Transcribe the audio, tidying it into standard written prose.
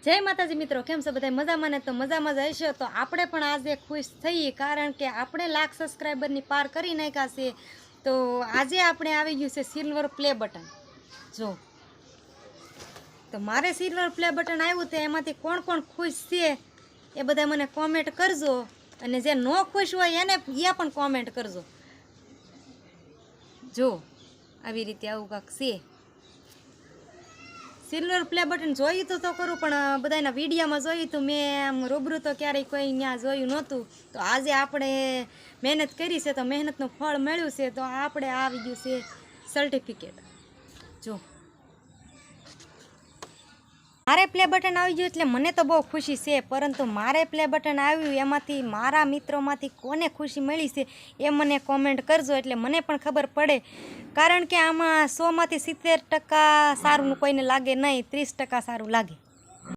जय माताजी मित्रों, केम छो बधाय मजामां ने? तो मजामां ज हशो। तो आपणे पण आजे खुश थईए कारण के आपणे लाख सब्सक्राइबर नी पार करी नाख्या छे। तो आजे आपणे आवी गयुं छे सिल्वर प्ले बटन। जो तो मारे सिल्वर प्ले बटन आव्युं तो एमांथी कोण कोण खुश छे ए बधाय मने कॉमेंट करजो अने जे नो खुश होय एने ए पण कॉमेंट करजो। जो આવી રીતે આવું કાંક છે। सिल्वर प्ले बटन જોયું તો કરું પણ બધાના વિડીયોમાં જોયું તો મેં આમ રૂબરૂ તો ક્યારેય કોઈ ત્યાં જોયું નહોતું। તો આજે આપણે મહેનત કરી છે તો મહેનતનું ફળ મળ્યું છે। તો આપણે આવી ગયું છે સર્ટિફિકેટ। જો મારે પ્લે બટન આવી ગયું એટલે મને તો બહુ ખુશી છે, પરંતુ મારે પ્લે બટન આવ્યું એમાંથી મારા મિત્રોમાંથી કોને ખુશી મળી છે એ મને કોમેન્ટ કરજો એટલે મને પણ ખબર પડે। કારણ કે આમાં 100માંથી 70% સારું કોઈને લાગે નહીં, 30% સારું લાગે।